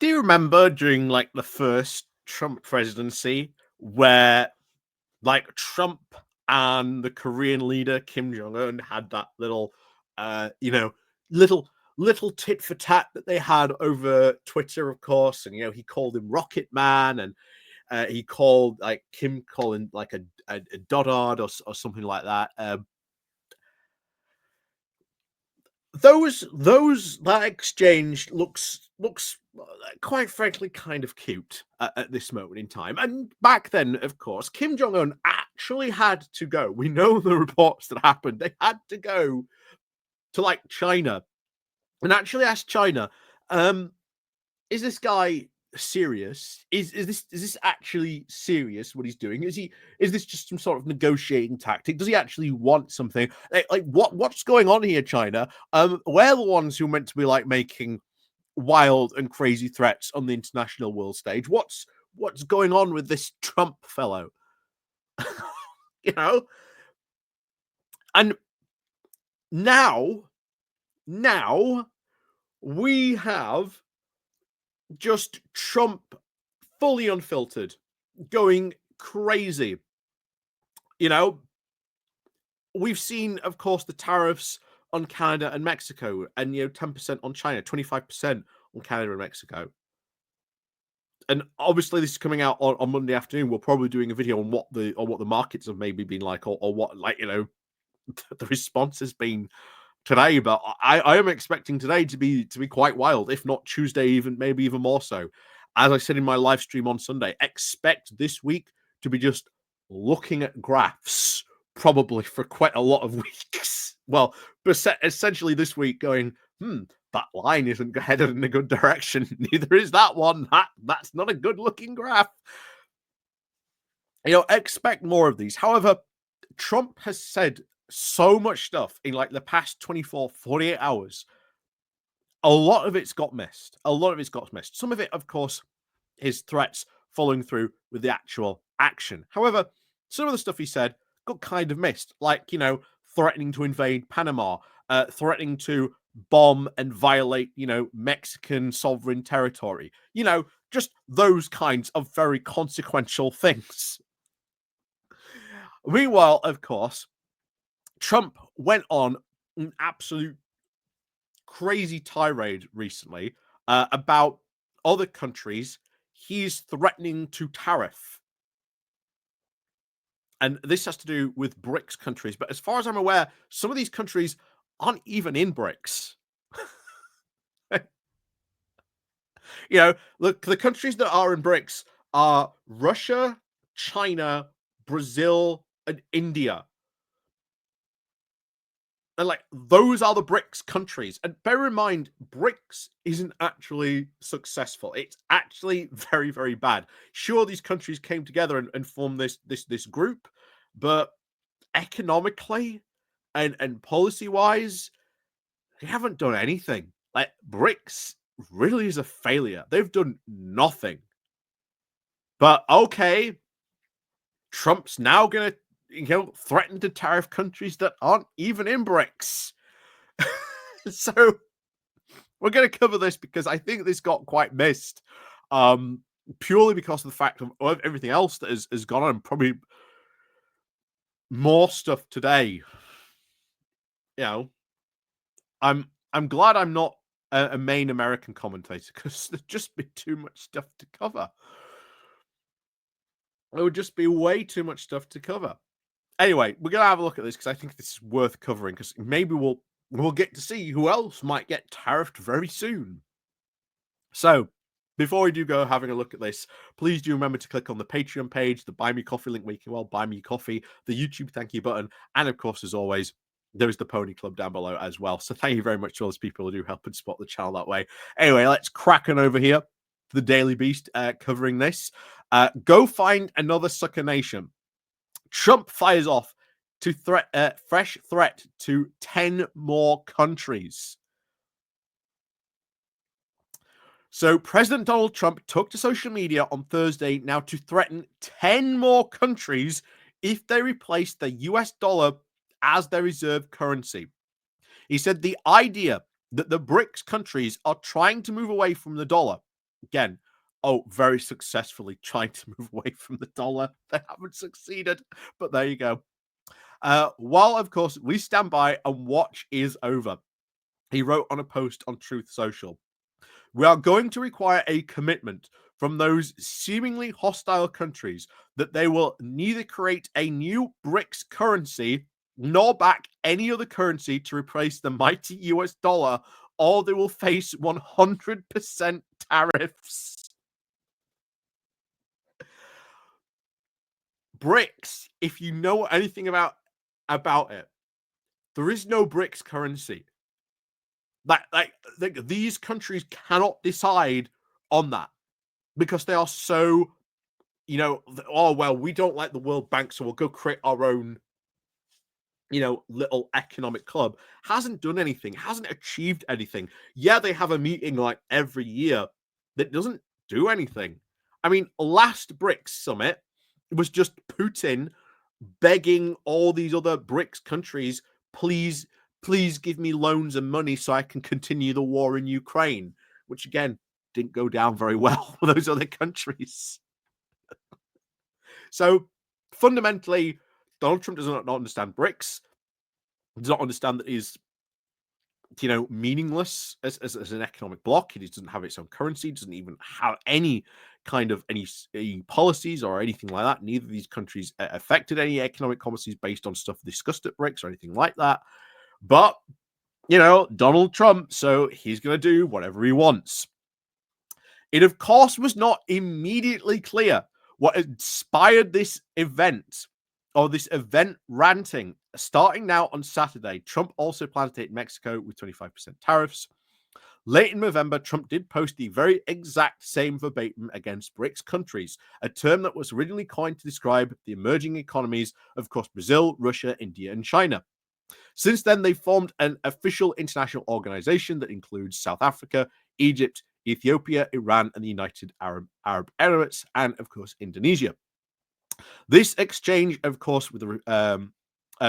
Do you remember during like the first Trump presidency where like Trump and the Korean leader Kim Jong Un had that little, you know, little little tit for tat that they had over Twitter, of course, and he called him Rocket Man, and he called like Kim calling like a dotard or something like that. Those that exchange looks quite frankly kind of cute at this moment in time. And back then, of course, Kim Jong Un actually had to go. We know the reports that happened. They had to go to like China and actually ask China, um, is this guy serious? Is this actually serious what he's doing? Is this just some sort of negotiating tactic? Does he actually want something? Like what's going on here, China? We're the ones who are meant to be like making wild and crazy threats on the international world stage. What's going on with this Trump fellow? you know? And now, now we have just Trump fully unfiltered, going crazy. You know, we've seen, of course, the tariffs on Canada and Mexico, and 10% on China, 25% on Canada and Mexico. And obviously, this is coming out on Monday afternoon. We're probably doing a video on what the markets have maybe been like, or what the response has been today. But I am expecting today to be quite wild, if not Tuesday, maybe even more so. As I said in my live stream on Sunday, expect this week to be just looking at graphs probably for quite a lot of weeks. Well, but essentially this week going, that line isn't headed in a good direction. Neither is that one. That's not a good looking graph. Expect more of these. However, Trump has said so much stuff in like the past 24, 48 hours. A lot of it's got missed. Some of it, of course, his threats following through with the actual action. However, some of the stuff he said got kind of missed, like, threatening to invade Panama, threatening to bomb and violate, Mexican sovereign territory, just those kinds of very consequential things. Meanwhile, of course, Trump went on an absolute crazy tirade recently about other countries he's threatening to tariff. And this has to do with BRICS countries. But as far as I'm aware, some of these countries aren't even in BRICS. Look, the countries that are in BRICS are Russia, China, Brazil, and India. And like those are the BRICS countries. And bear in mind, BRICS isn't actually successful. It's actually very, very bad. Sure, these countries came together and formed this group, but economically and policy wise, they haven't done anything. Like BRICS really is a failure. They've done nothing. But okay, Trump's now gonna threaten to tariff countries that aren't even in BRICS. So we're going to cover this because I think this got quite missed, purely because of the fact of everything else that has gone on. Probably more stuff today. I'm glad I'm not a main American commentator because there'd just be too much stuff to cover. There would just be way too much stuff to cover. Anyway, we're gonna have a look at this because I think this is worth covering because maybe we'll get to see who else might get tariffed very soon. So before we do go having a look at this, please do remember to click on the Patreon page, the Buy Me Coffee link where you can buy me coffee, the YouTube thank you button, and of course, as always, there's the Pony Club down below as well. So thank you very much to all those people who do help and support the channel that way. Anyway, let's crack on over here to the Daily Beast covering this. Go find another sucker nation. Trump fires off to fresh threat to 10 more countries. So President Donald Trump took to social media on Thursday now to threaten 10 more countries if they replace the US dollar as their reserve currency. He said the idea that the BRICS countries are trying to move away from the dollar Again, very successfully trying to move away from the dollar. They haven't succeeded, but there you go. While, of course, we stand by and watch is over, he wrote on a post on Truth Social, "We are going to require a commitment from those seemingly hostile countries that they will neither create a new BRICS currency nor back any other currency to replace the mighty US dollar, or they will face 100% tariffs." BRICS, if you know anything about it, there is no BRICS currency. Like these countries cannot decide on that because they are so, oh well, we don't like the World Bank, so we'll go create our own, little economic club. Hasn't done anything, hasn't achieved anything. Yeah, they have a meeting like every year that doesn't do anything. I mean, last BRICS summit was just Putin begging all these other BRICS countries, please give me loans and money so I can continue the war in Ukraine, which again didn't go down very well for those other countries. So fundamentally, Donald Trump does not understand BRICS, does not understand that he's meaningless as an economic bloc. It doesn't have its own currency, doesn't even have any kind of any policies or anything like that. Neither of these countries affected any economic policies based on stuff discussed at BRICS or anything like that. But Donald Trump, so he's going to do whatever he wants. It, of course, was not immediately clear what inspired this event or this event ranting. Starting now on Saturday, Trump also plans to hit Mexico with 25% tariffs. Late in November, Trump did post the very exact same verbatim against BRICS countries, a term that was originally coined to describe the emerging economies of course, Brazil, Russia, India, and China. Since then, they formed an official international organization that includes South Africa, Egypt, Ethiopia, Iran, and the United Arab Emirates, and of course, Indonesia. This exchange, of course, with a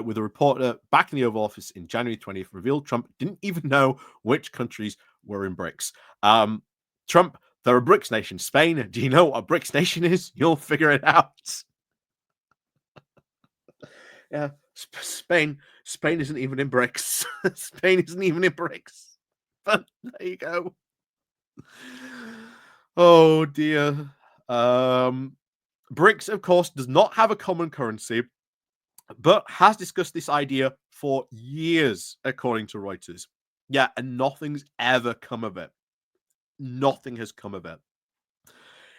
reporter back in the Oval Office in January 20th revealed Trump didn't even know which countries were in BRICS. Trump, they're a BRICS nation. Spain, do you know what a BRICS nation is? You'll figure it out. Yeah, Spain isn't even in BRICS. Spain isn't even in BRICS. But there you go. Oh dear. BRICS, of course, does not have a common currency, but has discussed this idea for years, according to Reuters. Yeah, and nothing's ever come of it. Nothing has come of it.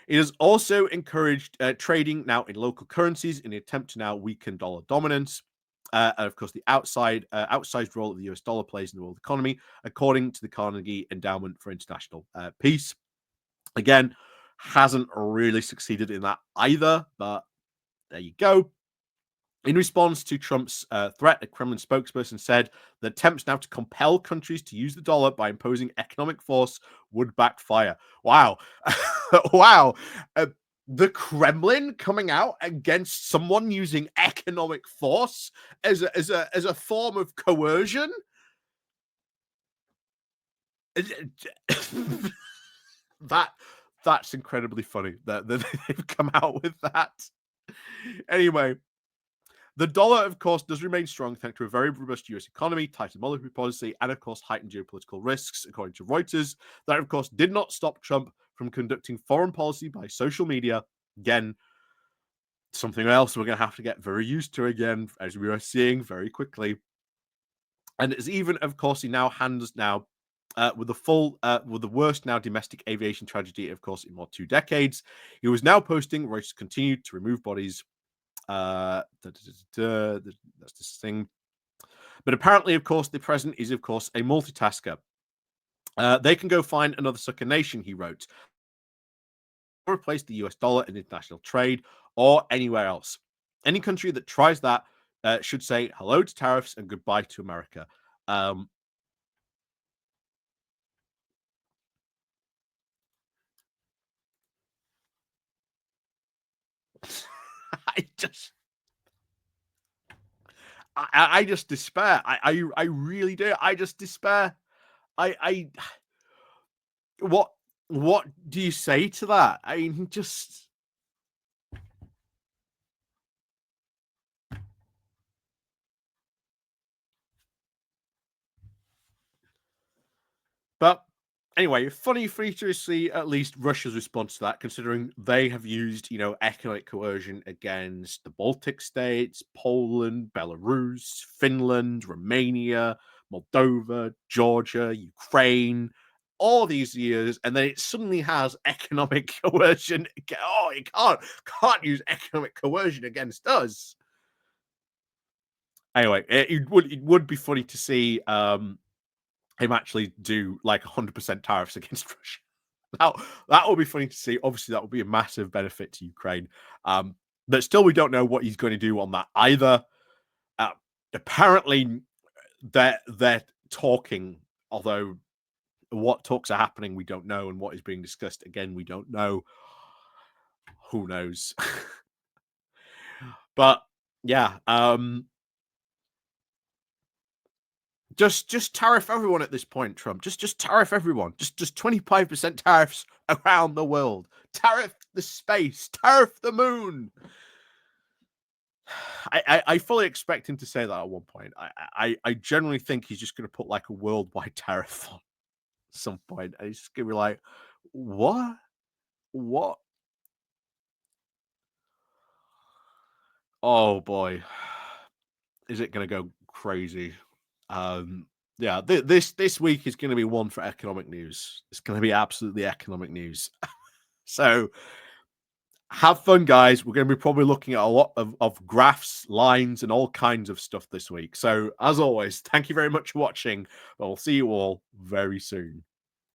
It has also encouraged trading now in local currencies in an attempt to now weaken dollar dominance. And of course, the outsized role that the US dollar plays in the world economy, according to the Carnegie Endowment for International Peace. Again, hasn't really succeeded in that either, but there you go. In response to Trump's threat, a Kremlin spokesperson said the attempts now to compel countries to use the dollar by imposing economic force would backfire. Wow. Wow. The Kremlin coming out against someone using economic force as a form of coercion? That's incredibly funny that they've come out with that. Anyway, the dollar, of course, does remain strong thanks to a very robust US economy, tighter monetary policy, and, of course, heightened geopolitical risks, according to Reuters. That, of course, did not stop Trump from conducting foreign policy by social media. Again, something else we're going to have to get very used to again, as we are seeing very quickly. And it's even, of course, he now handles now with the worst now domestic aviation tragedy, of course, in more 2 decades. He was now posting Reuters continued to remove bodies. That's this thing. But apparently, of course, the president is, of course, a multitasker. They can go find another sucker nation, he wrote, or replace the US dollar in international trade or anywhere else. Any country that tries that should say hello to tariffs and goodbye to America. I just despair. I really do. I just despair. I what what do you say to that? I mean, just but anyway, funny for you to see at least Russia's response to that, considering they have used, economic coercion against the Baltic states, Poland, Belarus, Finland, Romania, Moldova, Georgia, Ukraine, all these years, and then it suddenly has economic coercion. Oh, it can't use economic coercion against us. Anyway, it would be funny to see him actually do like 100% tariffs against Russia. That that would be funny to see. Obviously, that would be a massive benefit to Ukraine. But still, we don't know what he's going to do on that either. Uh, Apparently, they're talking, although what talks are happening, we don't know, and what is being discussed again, we don't know. Who knows? But yeah, just tariff everyone at this point, Trump. Just tariff everyone. Just 25% tariffs around the world. Tariff the space. Tariff the moon. I fully expect him to say that at one point. I generally think he's just going to put like a worldwide tariff on some point. And he's just going to be like, what? What? Oh boy, is it going to go crazy? Yeah, this week is going to be one for economic news. It's going to be absolutely economic news. So have fun, guys. We're going to be probably looking at a lot of graphs, lines, and all kinds of stuff this week. So, as always, thank you very much for watching. I'll see you all very soon.